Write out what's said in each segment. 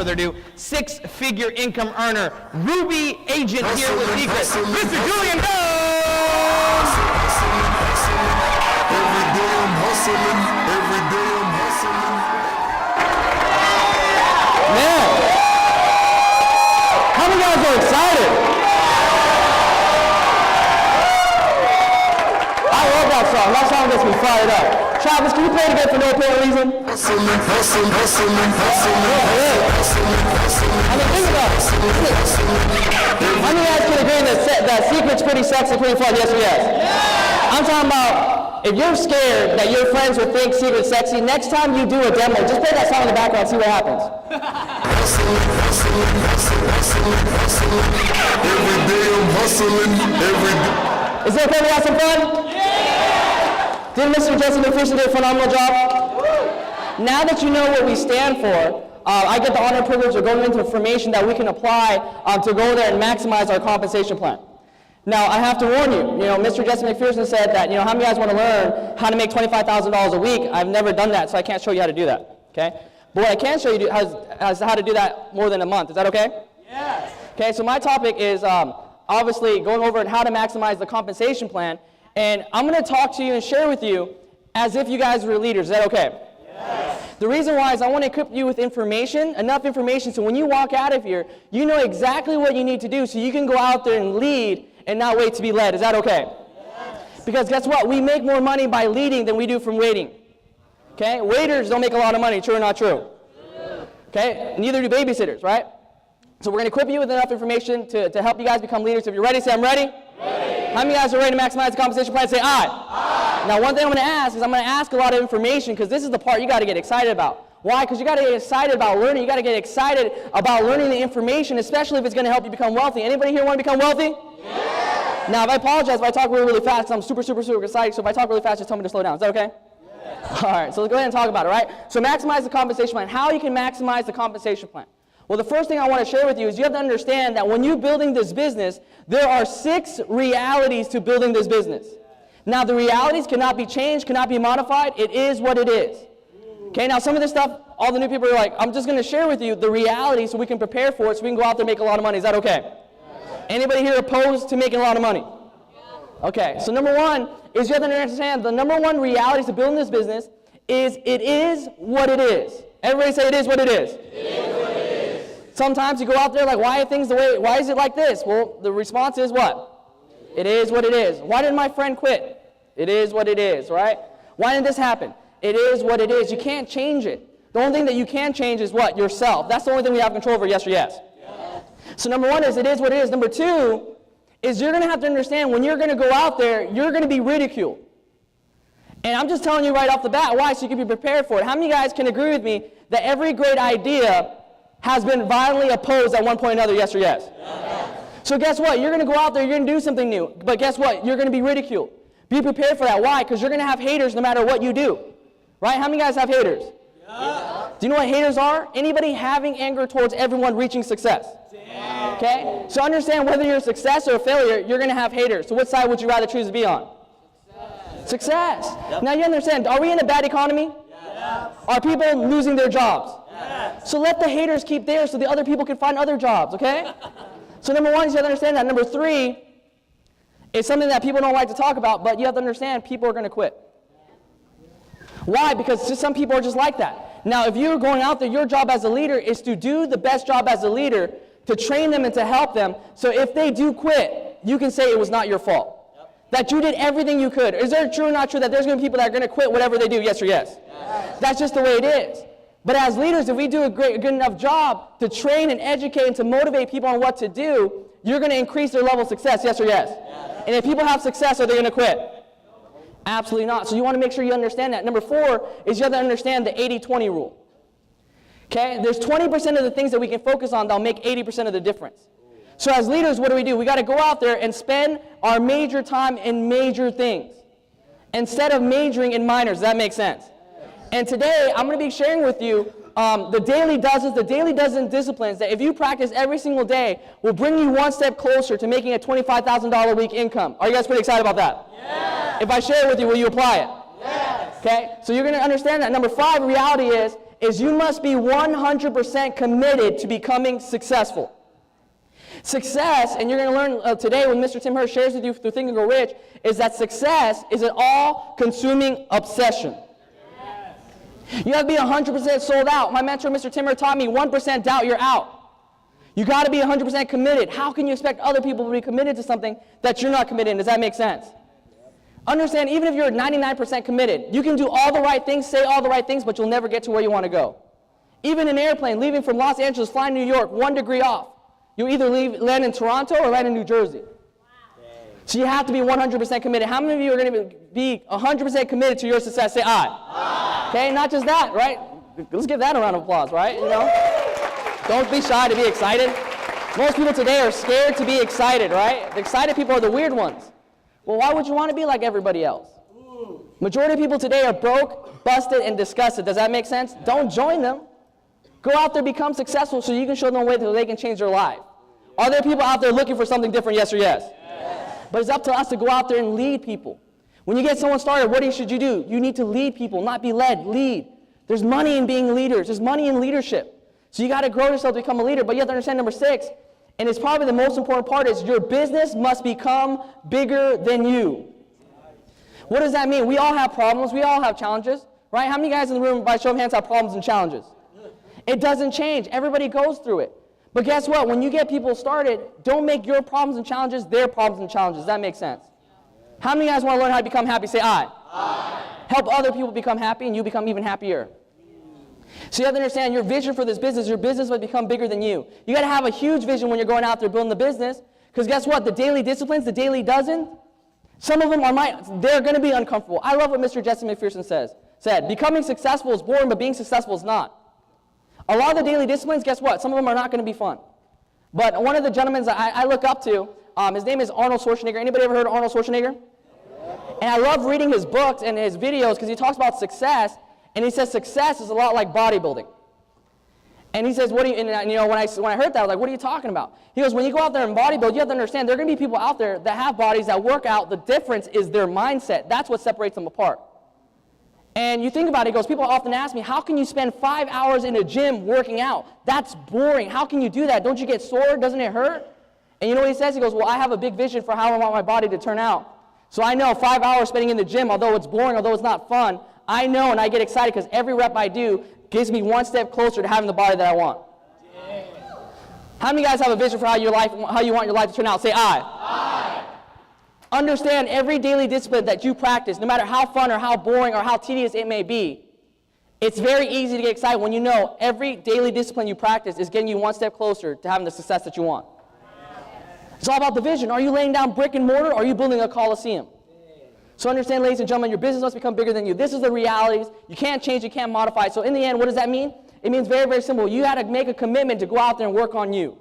further ado, six-figure income earner, Ruby agent here with Seacret, Mr. Julian Jones! Every day I'm hustling, every day I'm hustling. Man, how many guys are excited? I love that song. That song gets me fired up. Travis, can you play it again for no apparent reason? Hustling, hustling, hustling, hustling, hustling, hustling. I mean, think about it. How many guys can agree that Seacret's pretty sexy, pretty fun? Yes or yes? Yeah. I'm talking about if you're scared that your friends will think Seacret's sexy, next time you do a demo, just play that song in the background and see what happens. Hustling, hustling, hustling, hustling, hustling. Every day I'm hustling, every day. Is it okay we have some fun? Yeah! Didn't Mr. Jesse McPherson do a phenomenal job? Now that you know what we stand for, I get the honor and privilege of going into information that we can apply to go there and maximize our compensation plan. Now, I have to warn you, Mr. Jesse McPherson said that, how many guys want to learn how to make $25,000 a week? I've never done that, so I can't show you how to do that, okay? But what I can show you is how to do that more than a month. Is that okay? Yes. Okay, so my topic is obviously going over how to maximize the compensation plan, and I'm going to talk to you and share with you as if you guys were leaders. Is that okay? Yes. The reason why is I want to equip you with information, enough information, so when you walk out of here, you know exactly what you need to do so you can go out there and lead and not wait to be led. Is that okay? Yes. Because guess what? We make more money by leading than we do from waiting. Okay? Waiters don't make a lot of money, true or not true? Okay? Neither do babysitters, right? So we're going to equip you with enough information to help you guys become leaders. So if you're ready, say, I'm ready. Ready. How many guys are ready to maximize the compensation plan? Say, aye. Aye. Now, one thing I'm going to ask is I'm going to ask a lot of information because this is the part you got to get excited about. Why? Because you got to get excited about learning. You got to get excited about learning the information, especially if it's going to help you become wealthy. Anybody here want to become wealthy? Yeah. Now, if I apologize if I talk really, really fast, I'm super, super, super excited. So if I talk really fast, just tell me to slow down. Is that okay? Yeah. All right, so let's go ahead and talk about it, right? So maximize the compensation plan. How you can maximize the compensation plan? Well, the first thing I want to share with you is you have to understand that when you're building this business, there are 6 realities to building this business. Now, the realities cannot be changed, cannot be modified. It is what it is. Okay, now some of this stuff, all the new people are like, I'm just going to share with you the reality so we can prepare for it so we can go out there and make a lot of money. Is that okay? Anybody here opposed to making a lot of money? Okay, so number one is you have to understand the number one reality to building this business is it is what it is. Everybody say it is what it is. It is what it is. Sometimes you go out there like, why is it like this? Well, the response is what? It is what it is. Why did my friend quit? It is what it is, right? Why did this happen? It is what it is. You can't change it. The only thing that you can change is what? Yourself. That's the only thing we have control over, yes or yes? Yes. So number one is it is what it is. Number two is you're going to have to understand when you're going to go out there, you're going to be ridiculed. And I'm just telling you right off the bat why, so you can be prepared for it. How many guys can agree with me that every great idea has been violently opposed at one point or another, yes or yes? Yes. So guess what? You're going to go out there, you're going to do something new. But guess what? You're going to be ridiculed. Be prepared for that. Why? Because you're going to have haters no matter what you do. Right? How many guys have haters? Yeah. Do you know what haters are? Anybody having anger towards everyone reaching success. Damn. Okay? So understand whether you're a success or a failure, you're going to have haters. So what side would you rather choose to be on? Success. Yep. Now you understand, are we in a bad economy? Yes. Are people losing their jobs? Yes. So let the haters keep theirs so the other people can find other jobs, okay? So number one, you have to understand that. Number three is something that people don't like to talk about, but you have to understand people are going to quit. Why? Because just some people are just like that. Now, if you're going out there, your job as a leader is to do the best job as a leader, to train them and to help them. So if they do quit, you can say it was not your fault. That you did everything you could. Is there true or not true that there's going to be people that are going to quit whatever they do? Yes or yes? Yes. That's just the way it is. But as leaders, if we do a good enough job to train and educate and to motivate people on what to do, you're going to increase their level of success. Yes or yes? Yes. And if people have success, are they going to quit? Absolutely not. So you want to make sure you understand that. Number four is you have to understand the 80-20 rule. Okay? There's 20% of the things that we can focus on that'll make 80% of the difference. So as leaders, what do? We got to go out there and spend our major time in major things instead of majoring in minors. Does that make sense? And today, I'm going to be sharing with you the daily dozen disciplines that if you practice every single day will bring you one step closer to making a $25,000 a week income. Are you guys pretty excited about that? Yes. If I share it with you, will you apply it? Yes. Okay? So you're going to understand that. Number five, reality is is you must be 100% committed to becoming successful. Success, and you're going to learn today when Mr. Tim Hurst shares with you through Think and Grow Rich, is that success is an all-consuming obsession. You have to be 100% sold out. My mentor, Mr. Tim Hurst, taught me 1% doubt, you're out. You got to be 100% committed. How can you expect other people to be committed to something that you're not committed in? Does that make sense? Understand, even if you're 99% committed, you can do all the right things, say all the right things, but you'll never get to where you want to go. Even an airplane leaving from Los Angeles, flying to New York, 1 degree off. You either land in Toronto or land in New Jersey. So you have to be 100% committed. How many of you are going to be 100% committed to your success? Say aye. Okay, not just that, right? Let's give that a round of applause, right? You know? Don't be shy to be excited. Most people today are scared to be excited, right? The excited people are the weird ones. Well, why would you want to be like everybody else? Majority of people today are broke, busted, and disgusted. Does that make sense? Don't join them. Go out there, become successful so you can show them a way that they can change their life. Are there people out there looking for something different? Yes or yes? But it's up to us to go out there and lead people. When you get someone started, what should you do? You need to lead people, not be led. Lead. There's money in being leaders. There's money in leadership. So you got to grow yourself to become a leader. But you have to understand number 6, and it's probably the most important part, is your business must become bigger than you. What does that mean? We all have problems. We all have challenges, right? How many guys in the room, by show of hands, have problems and challenges? It doesn't change. Everybody goes through it. But guess what? When you get people started, don't make your problems and challenges their problems and challenges. Does that make sense? How many guys want to learn how to become happy? Say aye. Aye. Help other people become happy and you become even happier. So you have to understand your vision for this business, your business must become bigger than you. You got to have a huge vision when you're going out there building the business, because guess what? The daily disciplines, the daily dozen, some of them they're going to be uncomfortable. I love what Mr. Jesse McPherson said, becoming successful is boring, but being successful is not. A lot of the daily disciplines, guess what? Some of them are not going to be fun. But one of the gentlemen that I look up to, his name is Arnold Schwarzenegger. Anybody ever heard of Arnold Schwarzenegger? And I love reading his books and his videos because he talks about success, and he says success is a lot like bodybuilding. And he says, when I heard that, I was like, what are you talking about? He goes, when you go out there and bodybuild, you have to understand there are going to be people out there that have bodies that work out. The difference is their mindset. That's what separates them apart. And you think about it, he goes, people often ask me, how can you spend 5 hours in a gym working out? That's boring. How can you do that? Don't you get sore? Doesn't it hurt? And you know what he says? He goes, well, I have a big vision for how I want my body to turn out. So I know 5 hours spending in the gym, although it's boring, although it's not fun, I know and I get excited because every rep I do gives me one step closer to having the body that I want. How many guys have a vision for how you want your life to turn out? Say aye. Aye. Understand every daily discipline that you practice, no matter how fun or how boring or how tedious it may be, it's very easy to get excited when you know every daily discipline you practice is getting you one step closer to having the success that you want. It's all about the vision. Are you laying down brick and mortar or are you building a coliseum? So understand, ladies and gentlemen, your business must become bigger than you. This is the realities. You can't change, you can't modify it. So in the end, what does that mean? It means very, very simple. You had to make a commitment to go out there and work on you.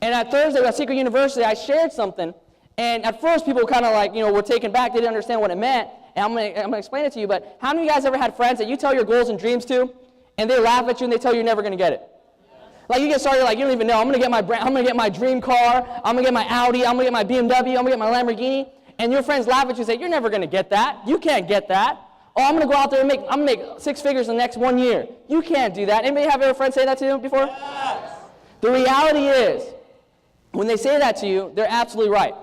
And at Thursday at Seacret University, I shared something. And at first, people kind of were taken back. They didn't understand what it meant. And I'm going to explain it to you. But how many of you guys ever had friends that you tell your goals and dreams to, and they laugh at you and they tell you you're never going to get it? Like you get started, like you don't even know. I'm going to get my dream car. I'm going to get my Audi. I'm going to get my BMW. I'm going to get my Lamborghini. And your friends laugh at you and say, you're never going to get that. You can't get that. Oh, I'm going to go out there and I'm going to make 6 figures in the next 1 year. You can't do that. Anybody have a friend say that to you before? Yes. The reality is, when they say that to you, they're absolutely right.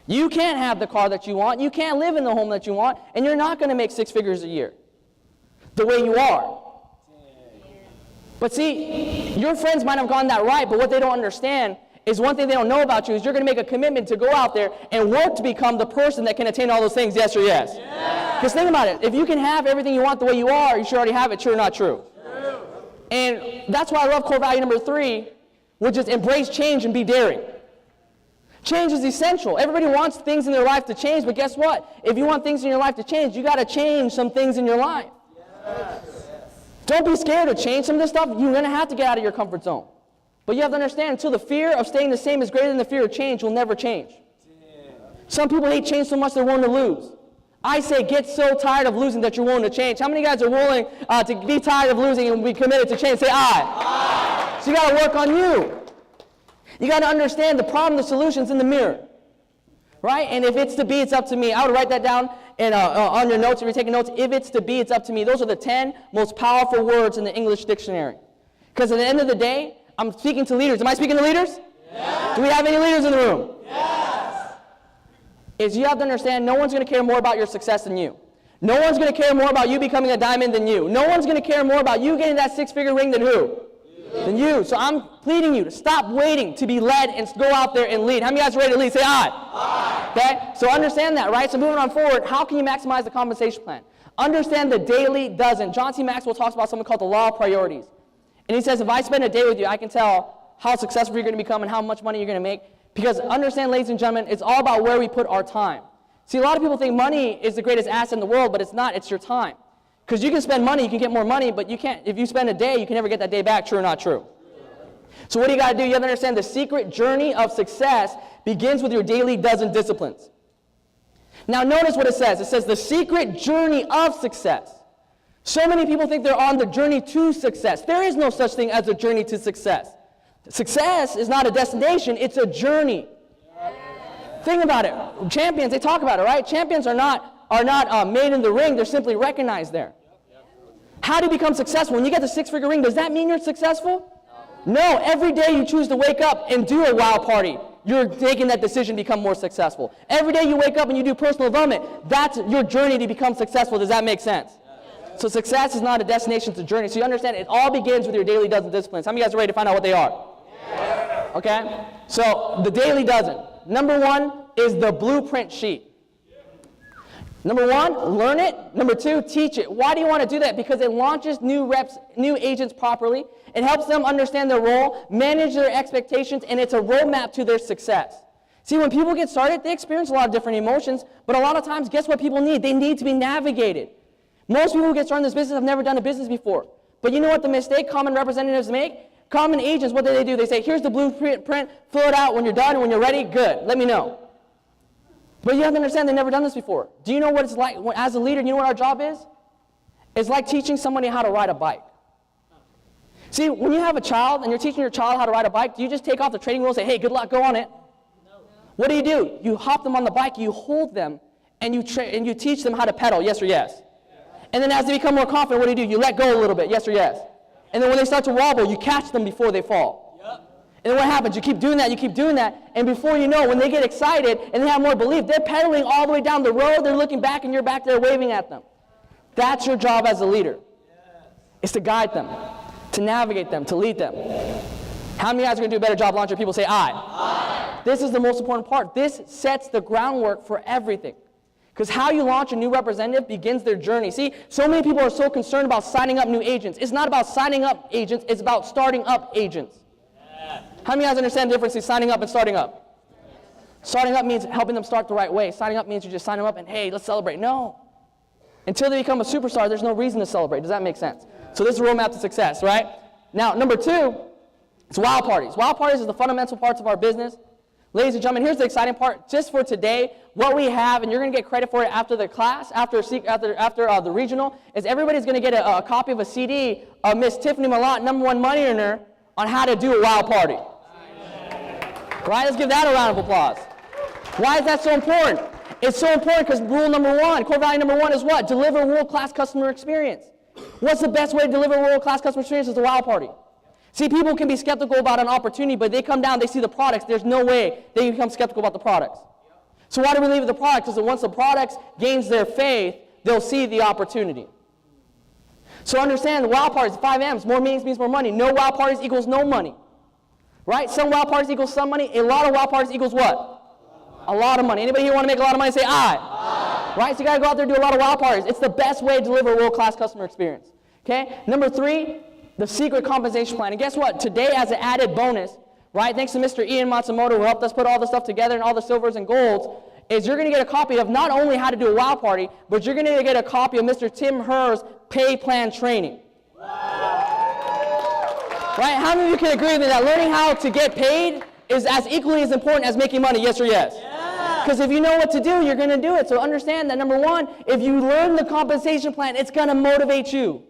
You can't have the car that you want. You can't live in the home that you want. And you're not going to make 6 figures a year the way you are. But see, your friends might have gotten that right, but what they don't understand is one thing they don't know about you is you're going to make a commitment to go out there and work to become the person that can attain all those things, yes or yes? Because think about it. If you can have everything you want the way you are, you should already have it, true or not true? And that's why I love core value number 3, which is embrace change and be daring. Change is essential. Everybody wants things in their life to change, but guess what? If you want things in your life to change, you got to change some things in your life. Yes. Don't be scared to change some of this stuff. You're going to have to get out of your comfort zone. But you have to understand, until the fear of staying the same is greater than the fear of change, you'll never change. Some people hate change so much they're willing to lose. I say get so tired of losing that you're willing to change. How many guys are willing to be tired of losing and be committed to change? Say aye. Aye. So you got to work on you. You got to understand the problem, the solution's in the mirror. Right? And if it's to be, it's up to me. I would write that down on your notes, if you're taking notes, if it's to be, it's up to me. Those are the 10 most powerful words in the English dictionary. Because at the end of the day, I'm speaking to leaders. Am I speaking to leaders? Yes. Do we have any leaders in the room? Yes. Is you have to understand, no one's going to care more about your success than you. No one's going to care more about you becoming a diamond than you. No one's going to care more about you getting that 6-figure ring than who? Than you. So I'm pleading you to stop waiting to be led and go out there and lead. How many of you guys are ready to lead? Say aye. Aye. Okay? So understand that, right? So moving on forward, how can you maximize the compensation plan? Understand the daily dozen. John C. Maxwell talks about something called the law of priorities. And he says, if I spend a day with you, I can tell how successful you're going to become and how much money you're going to make. Because understand, ladies and gentlemen, it's all about where we put our time. See, a lot of people think money is the greatest asset in the world, but it's not. It's your time. Because you can spend money, you can get more money, but you can't. If you spend a day, you can never get that day back. True or not true? So what do you got to do? You have to understand the secret journey of success begins with your daily dozen disciplines. Now notice what it says. It says the secret journey of success. So many people think they're on the journey to success. There is no such thing as a journey to success. Success is not a destination, it's a journey. Think about it. Champions, they talk about it, right? Champions are not made in the ring, they're simply recognized there. How do you become successful? When you get the 6-figure ring, does that mean you're successful? No, every day you choose to wake up and do a wow party, you're making that decision to become more successful. Every day you wake up and you do personal development, that's your journey to become successful. Does that make sense? So success is not a destination, it's a journey. So you understand it all begins with your daily dozen disciplines. How many of you guys are ready to find out what they are? Yeah. Okay? So the daily dozen. Number 1 is the blueprint sheet. Number 1, learn it. Number 2, teach it. Why do you want to do that? Because it launches new agents properly. It helps them understand their role, manage their expectations, and it's a roadmap to their success. See, when people get started, they experience a lot of different emotions, but a lot of times, guess what people need? They need to be navigated. Most people who get started in this business have never done a business before. But you know what the mistake common representatives make? Common agents, what do? They say, here's the blueprint, fill it out when you're done, when you're ready, good, let me know. But you have to understand they've never done this before. Do you know what it's like, as a leader, you know what our job is? It's like teaching somebody how to ride a bike. See, when you have a child and you're teaching your child how to ride a bike, do you just take off the training wheel and say, hey, good luck, go on it? No. What do? You hop them on the bike, you hold them, and you teach them how to pedal, yes or yes? And then as they become more confident, what do? You let go a little bit, yes or yes? And then when they start to wobble, you catch them before they fall. And then what happens? You keep doing that, and before you know, when they get excited and they have more belief, they're pedaling all the way down the road, they're looking back, and you're back there waving at them. That's your job as a leader. Is to guide them, to navigate them, to lead them. How many of you guys are going to do a better job launching? People say aye. Aye. This is the most important part. This sets the groundwork for everything. Because how you launch a new representative begins their journey. See, so many people are so concerned about signing up new agents. It's not about signing up agents, it's about starting up agents. Yeah. How many of you guys understand the difference between signing up and starting up? Starting up means helping them start the right way. Signing up means you just sign them up and, hey, let's celebrate. No. Until they become a superstar, there's no reason to celebrate. Does that make sense? So this is a roadmap to success, right? Now, number 2, it's wow parties. Wow parties is the fundamental parts of our business. Ladies and gentlemen, here's the exciting part. Just for today, what we have, and you're going to get credit for it after the class, after the regional, is everybody's going to get a copy of a CD of Miss Tiffany Malott, #1 money earner, on how to do a wow party. Right? Let's give that a round of applause. Why is that so important? It's so important because rule number 1, core value number 1 is what? Deliver world-class customer experience. What's the best way to deliver world-class customer experience? Is the wow party. See, people can be skeptical about an opportunity, but they come down, they see the products, there's no way they become skeptical about the products. So why do we leave with the products? Because once the products gains their faith, they'll see the opportunity. So understand, the wow parties, 5 M's, more meetings means more money. No wow parties equals no money. Right? Some wow parties equals some money. A lot of wow parties equals what? A lot of money. Anybody here want to make a lot of money? Say aye. Aye. Right? So you got to go out there and do a lot of wow parties. It's the best way to deliver a world-class customer experience. Okay? Number 3, the secret compensation plan. And guess what? Today, as an added bonus, right, thanks to Mr. Ian Matsumoto, who helped us put all the stuff together and all the silvers and golds, is you're going to get a copy of not only how to do a wow party, but you're going to get a copy of Mr. Tim Herr's pay plan training. Wow. Right? How many of you can agree with me that learning how to get paid is as equally as important as making money? Yes or yes? Because if you know what to do, you're going to do it. So understand that, number 1, if you learn the compensation plan, it's going to motivate you.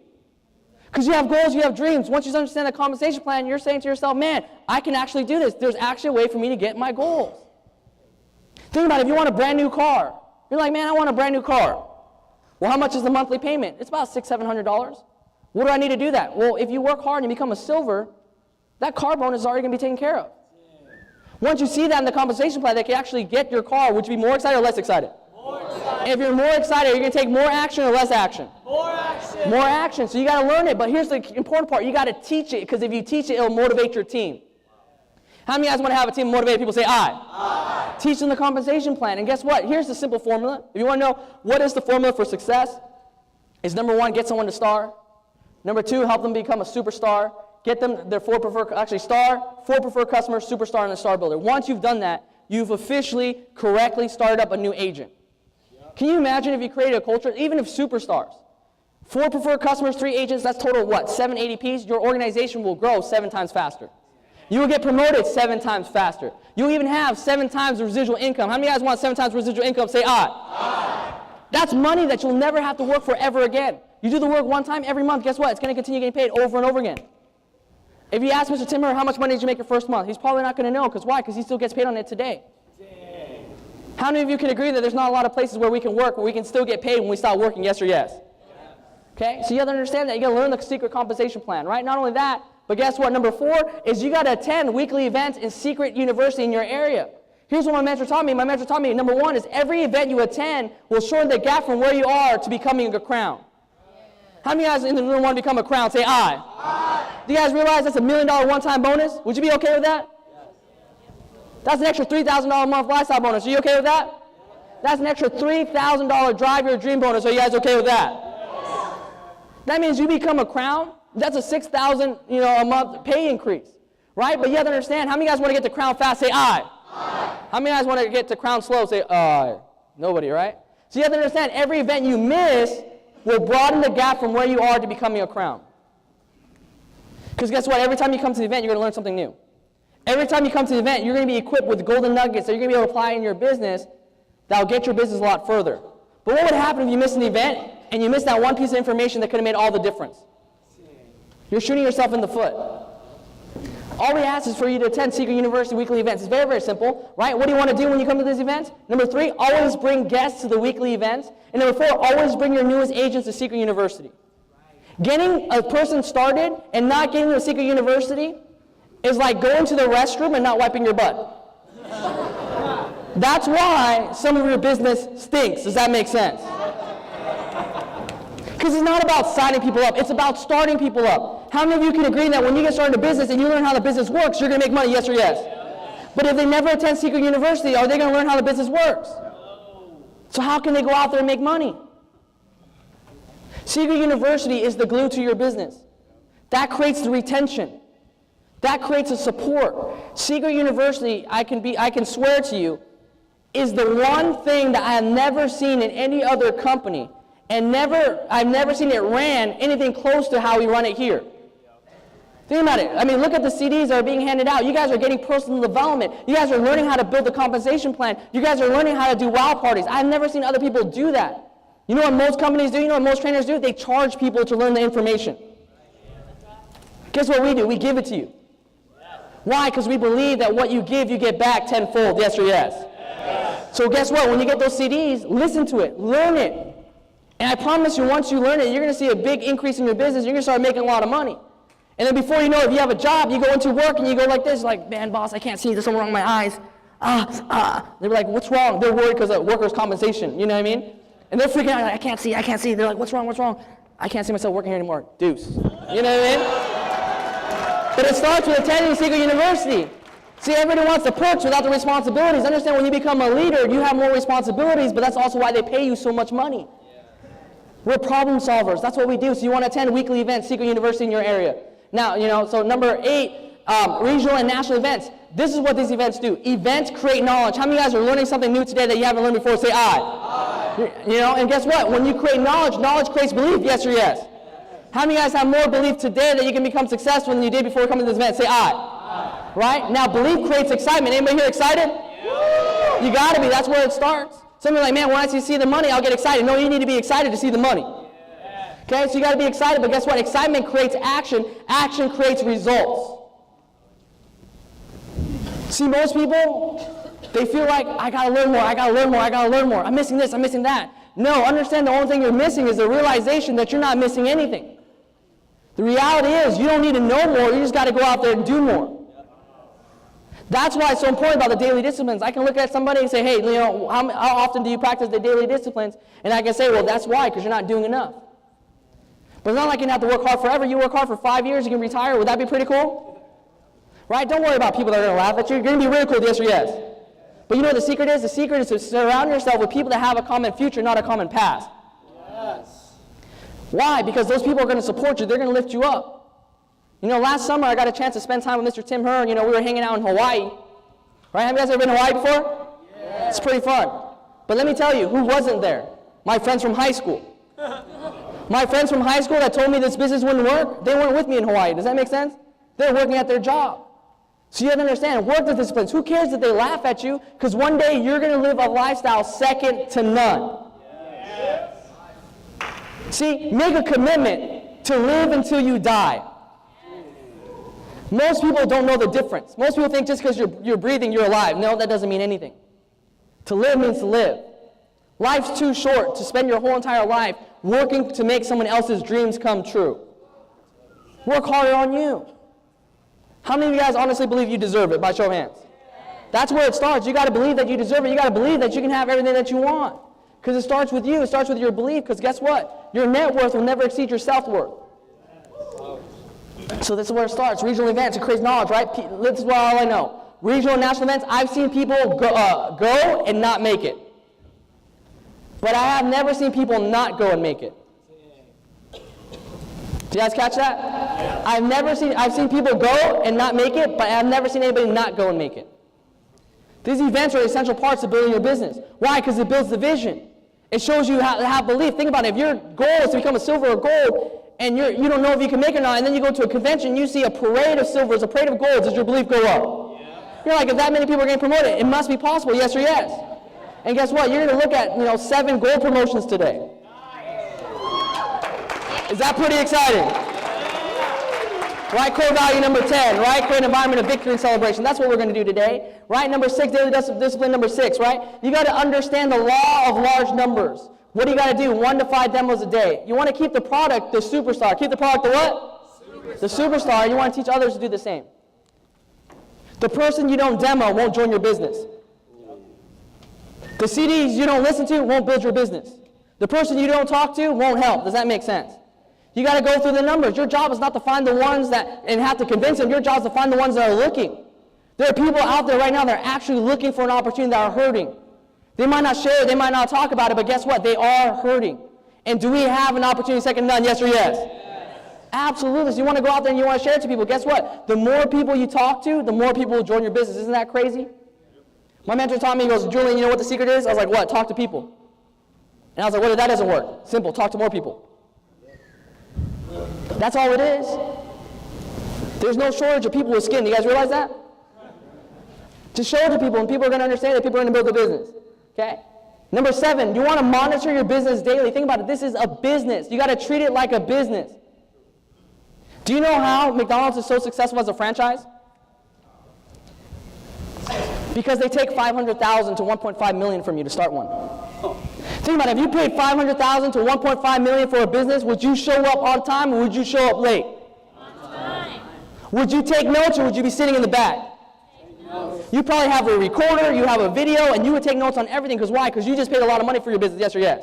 Because you have goals, you have dreams. Once you understand the compensation plan, you're saying to yourself, man, I can actually do this. There's actually a way for me to get my goals. Think about it. If you want a brand new car, You're like, man, I want a brand new car. Well, how much is the monthly payment? It's about $600-700. What do I need to do that? Well, if you work hard and you become a silver, that car bonus is already going to be taken care of. Once you see that in the compensation plan, they can actually get your car. Would you be more excited or less excited? More excited. If you're more excited, you're going to take more action or less action? More action. More action. So you got to learn it. But here's the important part. You got to teach it, because if you teach it, it'll motivate your team. How many of you guys want to have a team of motivated people? Say aye. Aye. Teach them the compensation plan. And guess what? Here's the simple formula. If you want to know what is the formula for success, is number 1, get someone to star. Number 2, help them become a superstar. Get them their 4 preferred customers, superstar, and a star builder. Once you've done that, you've officially, correctly started up a new agent. Can you imagine if you created a culture, even if superstars, 4 preferred customers, 3 agents, that's total what, 7 ADPs? Your organization will grow 7 times faster. You will get promoted 7 times faster. You'll even have 7 times the residual income. How many of you guys want 7 times residual income? Say aye. Aye. That's money that you'll never have to work for ever again. You do the work one time every month, guess what? It's going to continue getting paid over and over again. If you ask Mr. Timmer, how much money did you make your first month? He's probably not going to know, because why? Because he still gets paid on it today. Dang. How many of you can agree that there's not a lot of places where we can work, where we can still get paid when we stop working, yes or yes? Okay, so you have to understand that. You got to learn the secret compensation plan, right? Not only that, but guess what? Number 4 is you got to attend weekly events in Seacret University in your area. Here's what my mentor taught me. My mentor taught me, number 1 is every event you attend will shorten the gap from where you are to becoming a crown. How many guys in the room want to become a crown? Say aye. Aye. Do you guys realize that's $1 million one-time bonus? Would you be okay with that? Yes. That's an extra $3,000 a month lifestyle bonus. Are you okay with that? Yes. That's an extra $3,000 drive your dream bonus. Are you guys okay with that? Yes. That means you become a crown. That's a $6,000 a month pay increase, right? But you have to understand. How many guys want to get to crown fast? Say aye. Aye. How many guys want to get to crown slow? Say aye. Nobody, right? So you have to understand. Every event you miss will broaden the gap from where you are to becoming a crown. Because guess what? Every time you come to the event, you're going to learn something new. Every time you come to the event, you're going to be equipped with golden nuggets that you're going to be able to apply in your business that will get your business a lot further. But what would happen if you missed an event and you missed that one piece of information that could have made all the difference? You're shooting yourself in the foot. All we ask is for you to attend Seacret University weekly events. It's very, very simple, right? What do you want to do when you come to these events? Number 3, always bring guests to the weekly events. And number 4, always bring your newest agents to Seacret University. Getting a person started and not getting to Seacret University is like going to the restroom and not wiping your butt. That's why some of your business stinks. Does that make sense? Because it's not about signing people up. It's about starting people up. How many of you can agree that when you get started in a business and you learn how the business works, you're going to make money, yes or yes? But if they never attend Seacret University, are they going to learn how the business works? So how can they go out there and make money? Seacret University is the glue to your business. That creates the retention. That creates a support. Seacret University, I can swear to you, is the one thing that I have never seen in any other company, and I've never seen it ran anything close to how we run it here. Think about it. I mean, look at the CDs that are being handed out. You guys are getting personal development. You guys are learning how to build the compensation plan. You guys are learning how to do wow parties. I've never seen other people do that. You know what most companies do? You know what most trainers do? They charge people to learn the information. Guess what we do? We give it to you. Why? Because we believe that what you give, you get back tenfold. Yes or yes? So guess what? When you get those CDs, listen to it. Learn it. And I promise you, once you learn it, you're going to see a big increase in your business. You're going to start making a lot of money. And then before you know it, if you have a job, you go into work and you go like this, like, man, boss, I can't see. There's something wrong with my eyes. They're like, what's wrong? They're worried because of workers' compensation. You know what I mean? And they're freaking out, like, I can't see. They're like, what's wrong? I can't see myself working here anymore. Deuce. You know what I mean? But it starts with attending Seacret University. See, everybody wants the perks without the responsibilities. Understand, when you become a leader, you have more responsibilities, but that's also why they pay you so much money. We're problem solvers. That's what we do. So you want to attend weekly events, Seacret University in your area. Now, so number 8, regional and national events. This is what these events do. Events create knowledge. How many of you guys are learning something new today that you haven't learned before? Say aye. Aye. And guess what? When you create knowledge, knowledge creates belief. Yes or yes? How many of you guys have more belief today that you can become successful than you did before coming to this event? Say aye. Aye. Right? Now, belief creates excitement. Anybody here excited? Yeah. You got to be. That's where it starts. Some of you are like, man, when I see the money, I'll get excited. No, you need to be excited to see the money. Okay, so you got to be excited, but guess what? Excitement creates action. Action creates results. See, most people, They feel like, I gotta learn more, I gotta learn more, I gotta learn more. I'm missing this, I'm missing that. No, understand the only thing you're missing is the realization that you're not missing anything. The reality is you don't need to know more, you just gotta go out there and do more. That's why it's so important about the daily disciplines. I can look at somebody and say, hey, how often do you practice the daily disciplines? And I can say, well, that's why, because you're not doing enough. But it's not like you have to work hard forever. You work hard for 5 years, you can retire. Would that be pretty cool? Right? Don't worry about people that are going to laugh at you. You're going to be ridiculed, yes or yes. But you know what the secret is? The secret is to surround yourself with people that have a common future, not a common past. Yes. Why? Because those people are going to support you. They're going to lift you up. Last summer I got a chance to spend time with Mr. Tim Hearn. We were hanging out in Hawaii. Right? Have you guys ever been to Hawaii before? Yeah. It's pretty fun. But let me tell you, who wasn't there? My friends from high school. My friends from high school that told me this business wouldn't work, they weren't with me in Hawaii. Does that make sense? They're working at their job. So you have to understand, work the disciplines. Who cares if they laugh at you? Because one day you're going to live a lifestyle second to none. Yes. See, make a commitment to live until you die. Most people don't know the difference. Most people think just because you're breathing, you're alive. No, that doesn't mean anything. To live means to live. Life's too short to spend your whole entire life working to make someone else's dreams come true. Work harder on you. How many of you guys honestly believe you deserve it? By show of hands. That's where it starts. You got to believe that you deserve it. You got to believe that you can have everything that you want. Because it starts with you. It starts with your belief. Because guess what? Your net worth will never exceed your self-worth. So this is where it starts. Regional events, it creates knowledge, right? This is all I know. Regional and national events, I've seen people go and not make it. But I have never seen people not go and make it. Do you guys catch that? Yeah. I've seen people go and not make it, but I've never seen anybody not go and make it. These events are essential parts of building your business. Why? Because it builds the vision. It shows you how to have belief. Think about it. If your goal is to become a silver or gold, and you don't know if you can make it or not, and then you go to a convention, you see a parade of silvers, a parade of golds, does your belief go up? Yeah. You're like, if that many people are getting promoted, it must be possible, yes or yes. And guess what? You're going to look at 7 gold promotions today. Is that pretty exciting? Right, core value number 10, right? Create an environment of victory and celebration. That's what we're going to do today. Right, number 6, daily discipline number 6, right? You got to understand the law of large numbers. What do you got to do? 1 to 5 demos a day. You want to keep the product the superstar. Keep the product the what? Superstar. The superstar. You want to teach others to do the same. The person you don't demo won't join your business. The CDs you don't listen to won't build your business. The person you don't talk to won't help. Does that make sense? You got to go through the numbers. Your job is not to find the ones and have to convince them. Your job is to find the ones that are looking. There are people out there right now that are actually looking for an opportunity that are hurting. They might not share it, they might not talk about it, but guess what? They are hurting. And do we have an opportunity second to none, yes or yes? Yes. Absolutely. So you want to go out there and you want to share it to people. Guess what? The more people you talk to, the more people will join your business. Isn't that crazy? My mentor taught me, he goes, Julian, you know what the secret is? I was like, what? Talk to people. And I was like, what if that doesn't work? Simple, talk to more people. That's all it is. There's no shortage of people with skin. Do you guys realize that? Just show it to people and people are going to understand that people are going to build a business. Okay? Number 7, you want to monitor your business daily. Think about it. This is a business. You got to treat it like a business. Do you know how McDonald's is so successful as a franchise? Because they take $500,000 to $1.5 million from you to start one. Think about it. If you paid $500,000 to $1.5 million for a business, would you show up on time or would you show up late? On time. Would you take notes or would you be sitting in the back? You probably have a recorder, you have a video, and you would take notes on everything. Because why? Because you just paid a lot of money for your business, yes or yes?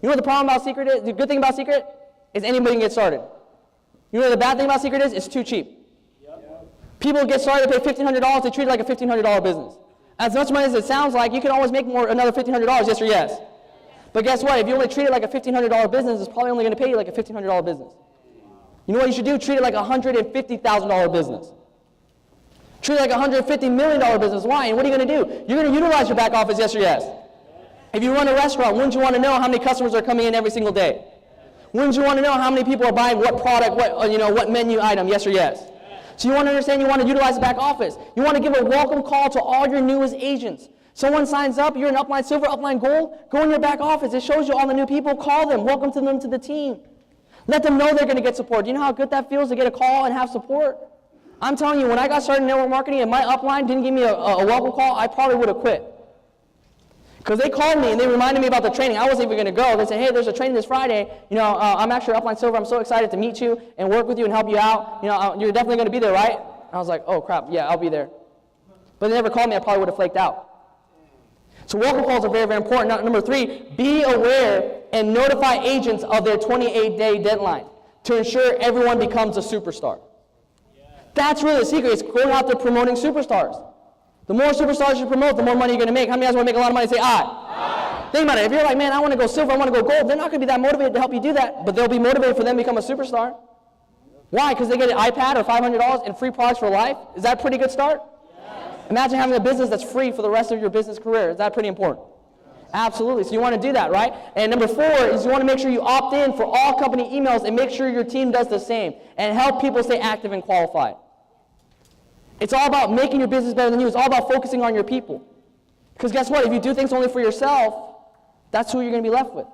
You know what the problem about Seacret is? The good thing about Seacret is anybody can get started. You know what the bad thing about Seacret is? It's too cheap. People get started, they pay $1,500, they treat it like a $1,500 business. As much money as it sounds like, you can always make another $1,500, yes or yes? But guess what? If you only treat it like a $1,500 business, it's probably only going to pay you like a $1,500 business. You know what you should do? Treat it like a $150,000 business. Treat it like a $150 million business. Why? And what are you going to do? You're going to utilize your back office, yes or yes? If you run a restaurant, wouldn't you want to know how many customers are coming in every single day? Wouldn't you want to know how many people are buying what product, what menu item, yes or yes? So you want to understand, you want to utilize the back office. You want to give a welcome call to all your newest agents. Someone signs up, you're an upline silver, upline gold, go in your back office. It shows you all the new people, call them, welcome them to the team. Let them know they're going to get support. Do you know how good that feels to get a call and have support? I'm telling you, when I got started in network marketing and my upline didn't give me a welcome call, I probably would have quit. Because they called me and they reminded me about the training. I wasn't even going to go. They said, hey, there's a training this Friday. I'm actually upline silver. I'm so excited to meet you and work with you and help you out. You're definitely going to be there, right? I was like, oh, crap, yeah, I'll be there. But they never called me. I probably would have flaked out. So welcome calls are very, very important. Now, number 3, be aware and notify agents of their 28-day deadline to ensure everyone becomes a superstar. That's really the secret. It's going out there promoting superstars. The more superstars you promote, the more money you're going to make. How many of you guys want to make a lot of money? Say aye. Think about it. If you're like, man, I want to go silver, I want to go gold, they're not going to be that motivated to help you do that, but they'll be motivated for them to become a superstar. Why? Because they get an iPad or $500 and free products for life. Is that a pretty good start? Yes. Imagine having a business that's free for the rest of your business career. Is that pretty important? Absolutely. So you want to do that, right? And number 4 is you want to make sure you opt in for all company emails and make sure your team does the same and help people stay active and qualified. It's all about making your business better than you. It's all about focusing on your people. Because guess what? If you do things only for yourself, that's who you're going to be left with.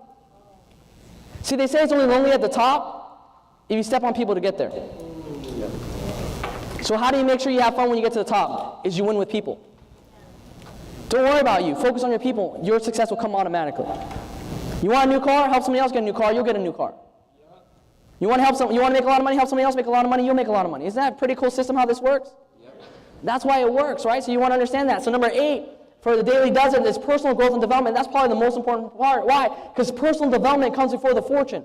See, they say it's only lonely at the top if you step on people to get there. So how do you make sure you have fun when you get to the top? Is you win with people. Don't worry about you. Focus on your people. Your success will come automatically. You want a new car? Help somebody else get a new car. You'll get a new car. You want to make a lot of money? Help somebody else make a lot of money. You'll make a lot of money. Isn't that a pretty cool system how this works? That's why it works, right? So you want to understand that. So number 8, for the daily dozen, is personal growth and development. That's probably the most important part. Why? Because personal development comes before the fortune.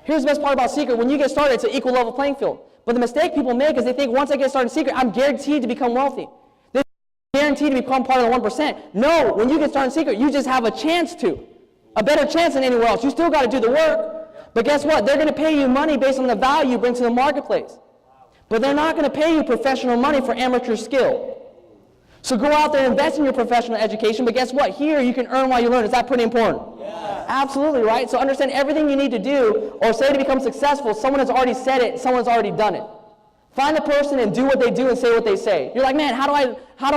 Here's the best part about Seacret. When you get started, it's an equal level playing field. But the mistake people make is they think once I get started in Seacret, I'm guaranteed to become wealthy. They're guaranteed to become part of the 1%. No, when you get started in Seacret, you just have a chance to. A better chance than anywhere else. You still got to do the work. But guess what? They're going to pay you money based on the value you bring to the marketplace. But they're not going to pay you professional money for amateur skill. So go out there and invest in your professional education, but guess what? Here you can earn while you learn. Is that pretty important? Yes. Absolutely, right? So understand everything you need to do or say to become successful, someone has already said it, someone's already done it. Find the person and do what they do and say what they say. You're like, man, how do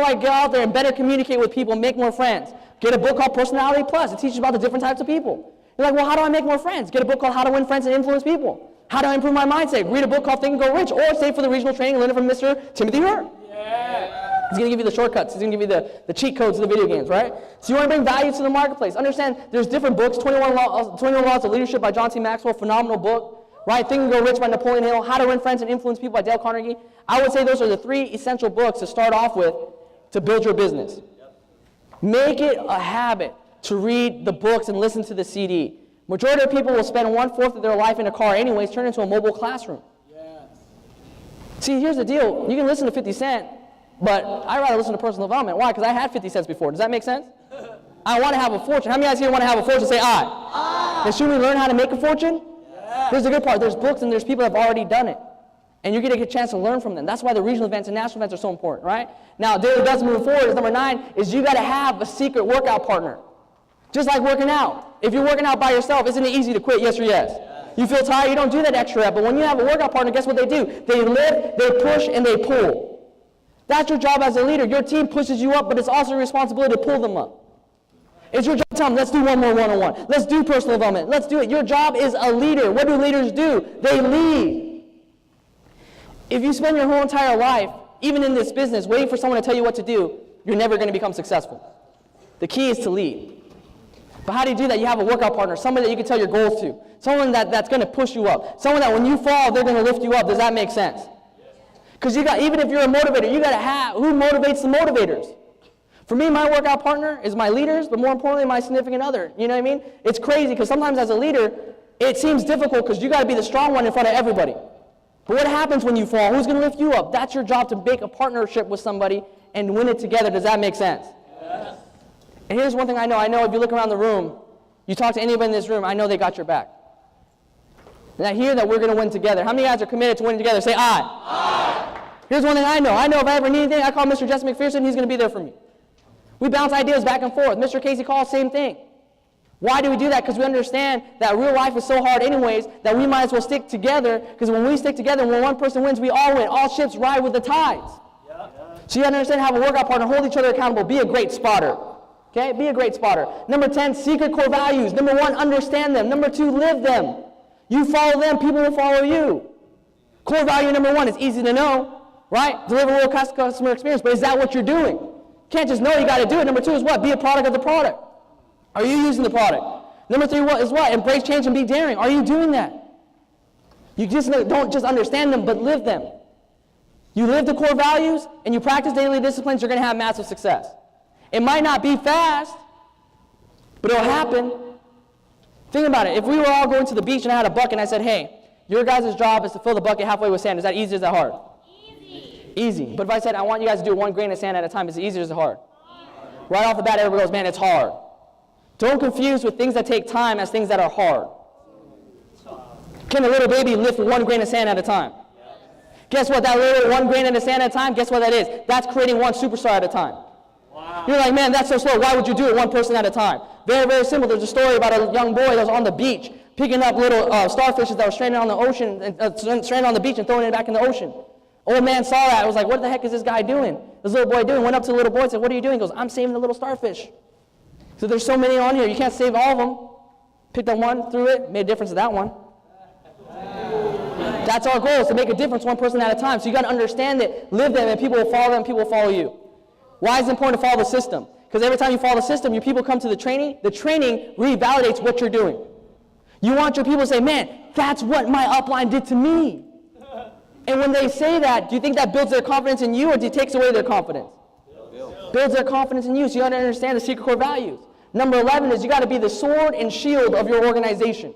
I get out there and better communicate with people and make more friends? Get a book called Personality Plus. It teaches you about the different types of people. You're like, well, how do I make more friends? Get a book called How to Win Friends and Influence People. How do I improve my mindset? Read a book called Think and Go Rich, or stay for the regional training and learn it from Mr. Timothy Hurt. Yeah. He's going to give you the shortcuts. He's going to give you the cheat codes of the video games, right? So you want to bring value to the marketplace. Understand there's different books. 21 Laws of Leadership by John C. Maxwell, phenomenal book. Right? Think and Go Rich by Napoleon Hill. How to Win Friends and Influence People by Dale Carnegie. I would say those are the 3 essential books to start off with to build your business. Make it a habit to read the books and listen to the CD. Majority of people will spend 1/4 of their life in a car anyways, turn it into a mobile classroom. Yes. See, here's the deal. You can listen to 50 Cent, but I'd rather listen to personal development. Why? Because I had 50 cents before. Does that make sense? I want to have a fortune. How many of you guys here want to have a fortune? Say aye. Aye. Then shouldn't we learn how to make a fortune? Yes. Here's the good part. There's books and there's people that have already done it. And you're going to get a chance to learn from them. That's why the regional events and national events are so important, right? Now, daily dozen moving forward is number 9, is you got to have a secret workout partner. Just like working out. If you're working out by yourself, isn't it easy to quit? Yes or yes? You feel tired, you don't do that extra rep. But when you have a workout partner, guess what they do? They lift, they push, and they pull. That's your job as a leader. Your team pushes you up, but it's also your responsibility to pull them up. It's your job to tell them, let's do one more one-on-one. Let's do personal development. Let's do it. Your job is a leader. What do leaders do? They lead. If you spend your whole entire life, even in this business, waiting for someone to tell you what to do, you're never going to become successful. The key is to lead. But how do you do that? You have a workout partner, somebody that you can tell your goals to, someone that's going to push you up, someone that when you fall, they're going to lift you up. Does that make sense? Because even if you're a motivator, you got to have, who motivates the motivators? For me, my workout partner is my leaders, but more importantly, my significant other. You know what I mean? It's crazy because sometimes as a leader, it seems difficult because you got to be the strong one in front of everybody. But what happens when you fall? Who's going to lift you up? That's your job, to make a partnership with somebody and win it together. Does that make sense? Yes. And here's one thing I know if you look around the room, you talk to anybody in this room, I know they got your back. And I hear that we're going to win together. How many guys are committed to winning together? Say aye. Aye. Here's one thing I know if I ever need anything, I call Mr. Jesse McPherson, he's going to be there for me. We bounce ideas back and forth. Mr. Casey calls, same thing. Why do we do that? Because we understand that real life is so hard anyways that we might as well stick together, because when we stick together, when one person wins, we all win. All ships ride with the tides. So you have to understand, have a workout partner, hold each other accountable, be a great spotter. Okay, be a great spotter. Number 10, secret core values. Number 1, understand them. Number 2, live them. You follow them, people will follow you. Core value number 1 is easy to know. right? Deliver world customer experience, but is that what you're doing? You can't just know you got to do it. Number 2 is what? Be a product of the product. Are you using the product? Number 3 is what? Embrace change and be daring. Are you doing that? You just don't just understand them, but live them. You live the core values and you practice daily disciplines, you're going to have massive success. It might not be fast, but it'll happen. Think about it. If we were all going to the beach and I had a bucket and I said, hey, your guys' job is to fill the bucket halfway with sand. Is that easy or is that hard? Easy. But if I said, I want you guys to do 1 grain of sand at a time, is it easy or is it hard? Right off the bat, everybody goes, man, it's hard. Don't confuse with things that take time as things that are hard. Can a little baby lift 1 grain of sand at a time? Guess what? That little 1 grain of sand at a time, guess what that is? That's creating 1 superstar at a time. Wow. You're like, man, that's so slow. Why would you do it 1 person at a time? Very, very simple. There's a story about a young boy that was on the beach picking up little starfishes that were stranded on the ocean, stranded on the beach and throwing it back in the ocean. Old man saw that and was like, what the heck is this guy doing? This little boy doing? Went up to the little boy and said, what are you doing? He goes, I'm saving the little starfish. So there's so many on here, you can't save all of them. Picked up 1, threw it, made a difference to that one. That's our goal, is to make a difference 1 person at a time. So you got to understand it, live them, and people will follow them, people will follow you. Why is it important to follow the system? Because every time you follow the system, your people come to the training revalidates what you're doing. You want your people to say, man, that's what my upline did to me. And when they say that, do you think that builds their confidence in you or takes away their confidence? Builds their confidence in you, so you got to understand the secret core values. Number 11 is you got to be the sword and shield of your organization.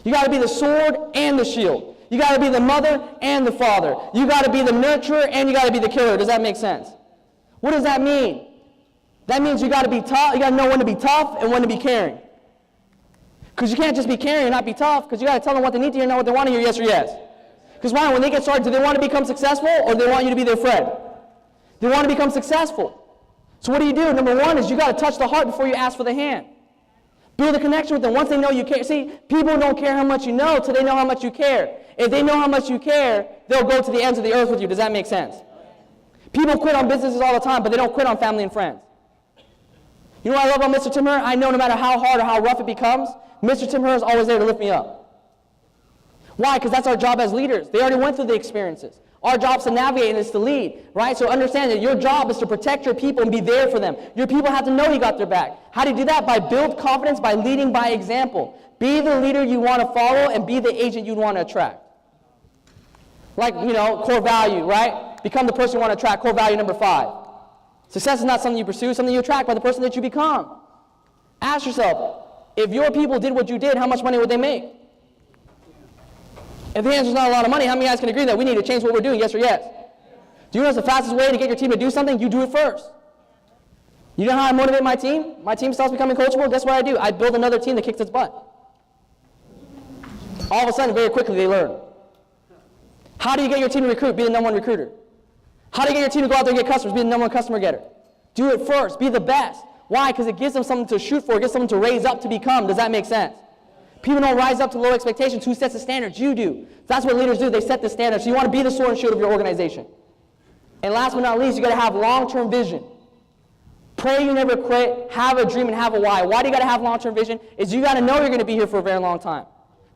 You got to be the sword and the shield. You got to be the mother and the father. You got to be the nurturer and you got to be the killer. Does that make sense? What does that mean? That means you got to be tough. You got to know when to be tough and when to be caring. Because you can't just be caring and not be tough, because you got to tell them what they need to hear, not what they want to hear, yes or yes. Because why? When they get started, do they want to become successful or do they want you to be their friend? They want to become successful. So what do? Number 1 is you got to touch the heart before you ask for the hand. Build a connection with them once they know you care. See, people don't care how much you know till they know how much you care. If they know how much you care, they'll go to the ends of the earth with you. Does that make sense? People quit on businesses all the time, but they don't quit on family and friends. You know what I love about Mr. Tim Herr? I know no matter how hard or how rough it becomes, Mr. Tim Herr is always there to lift me up. Why? Because that's our job as leaders. They already went through the experiences. Our job is to navigate and is to lead, right? So understand that your job is to protect your people and be there for them. Your people have to know you got their back. How do you do that? By build confidence, by leading by example. Be the leader you want to follow and be the agent you want to attract. Like, core value, right? Become the person you want to attract. Core value number 5. Success is not something you pursue, it's something you attract by the person that you become. Ask yourself, if your people did what you did, how much money would they make? If the answer is not a lot of money, how many guys can agree that we need to change what we're doing, yes or yes? Do you know what's the fastest way to get your team to do something? You do it first. You know how I motivate my team? My team starts becoming coachable, guess what I do? I build another team that kicks its butt. All of a sudden, very quickly, they learn. How do you get your team to recruit? Be the number 1 recruiter. How do you get your team to go out there and get customers? Be the number 1 customer getter. Do it first. Be the best. Why? Because it gives them something to shoot for. It gives them to raise up to become. Does that make sense? People don't rise up to low expectations. Who sets the standards? You do. That's what leaders do. They set the standards. So you want to be the sword and shield of your organization. And last but not least, you got to have long-term vision. Pray you never quit. Have a dream and have a why. Why do you got to have long-term vision? Is you got to know you're going to be here for a very long time.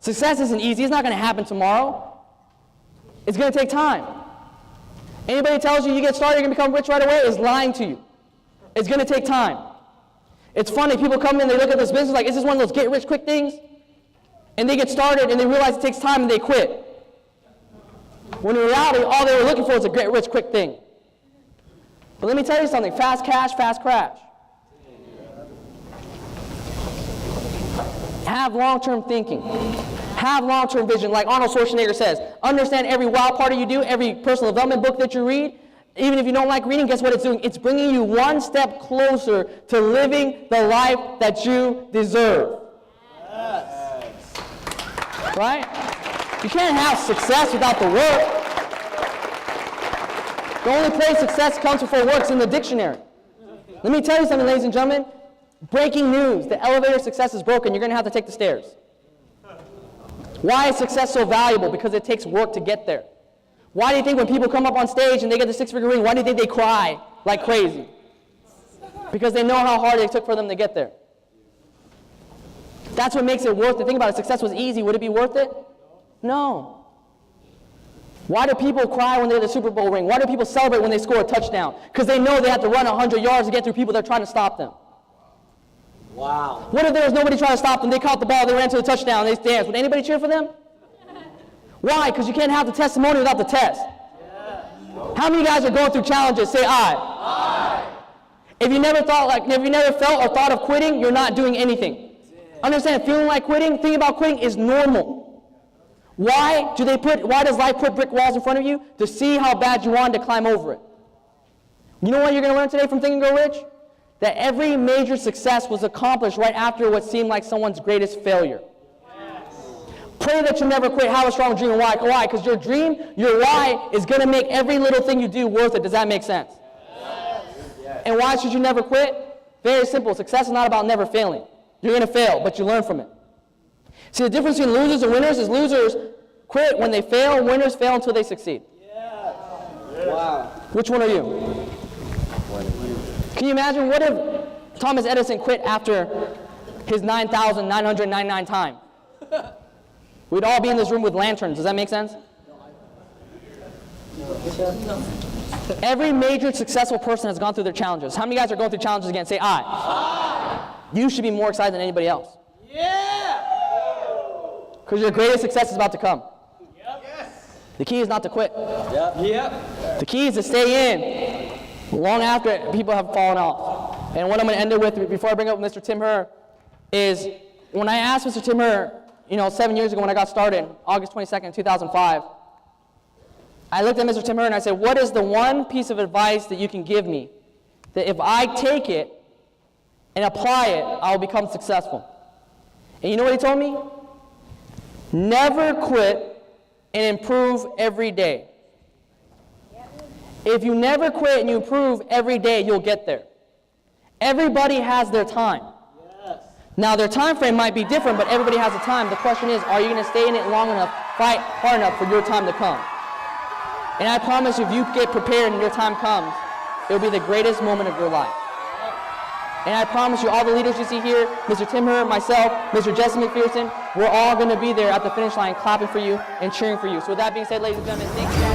Success isn't easy. It's not going to happen tomorrow. It's going to take time. Anybody tells you get started, you're going to become rich right away is lying to you. It's going to take time. It's funny. People come in, they look at this business like, is this one of those get-rich-quick things? And they get started and they realize it takes time and they quit. When in reality, all they were looking for is a get-rich-quick thing. But let me tell you something. Fast cash, fast crash. Have long-term thinking. Have long-term vision. Like Arnold Schwarzenegger says, understand every wild party you do, every personal development book that you read. Even if you don't like reading, guess what it's doing? It's bringing you one step closer to living the life that you deserve. Right? You can't have success without the work. The only place success comes before work is in the dictionary. Let me tell you something, ladies and gentlemen. Breaking news. The elevator success is broken. You're going to have to take the stairs. Why is success so valuable? Because it takes work to get there. Why do you think when people come up on stage and they get the 6-figure ring, why do you think they cry like crazy? Because they know how hard it took for them to get there. That's what makes it worth it. Think about it. If success was easy, would it be worth it? No. Why do people cry when they get the Super Bowl ring? Why do people celebrate when they score a touchdown? Because they know they have to run 100 yards to get through people that are trying to stop them. Wow. What if there was nobody trying to stop them? They caught the ball, they ran to the touchdown, they danced. Would anybody cheer for them? Why? Because you can't have the testimony without the test. How many guys are going through challenges? Say I. If you never felt or thought of quitting, you're not doing anything. Understand, feeling like quitting, thinking about quitting is normal. Why does life put brick walls in front of you? To see how bad you wanted to climb over it. You know what you're going to learn today from Think and Grow Rich? That every major success was accomplished right after what seemed like someone's greatest failure. Pray that you never quit. Have a strong dream. Why? Why? Because your dream, your why, is going to make every little thing you do worth it. Does that make sense? Yes. And why should you never quit? Very simple. Success is not about never failing. You're going to fail, but you learn from it. See, the difference between losers and winners is losers quit when they fail. Winners fail until they succeed. Yes. Wow. Which one are you? Can you imagine what if Thomas Edison quit after his 9,999 time? We'd all be in this room with lanterns. Does that make sense? Every major successful person has gone through their challenges. How many guys are going through challenges again? Say I. You should be more excited than anybody else. Yeah. Because your greatest success is about to come. Yep. Yes. The key is not to quit. Yep. The key is to stay in long after people have fallen off. And what I'm going to end it with before I bring up Mr. Tim Herr is when I asked Mr. Tim Herr, 7 years ago when I got started, August 22nd, 2005, I looked at Mr. Tim Herr and I said, what is the one piece of advice that you can give me that if I take it and apply it, I will become successful? And you know what he told me? Never quit and improve every day. If you never quit and you improve every day, you'll get there. Everybody has their time. Now, their time frame might be different, but everybody has a time. The question is, are you going to stay in it long enough, fight hard enough for your time to come? And I promise you, if you get prepared and your time comes, it will be the greatest moment of your life. And I promise you, all the leaders you see here, Mr. Tim Herr, myself, Mr. Jesse McPherson, we're all going to be there at the finish line clapping for you and cheering for you. So with that being said, ladies and gentlemen, thank you.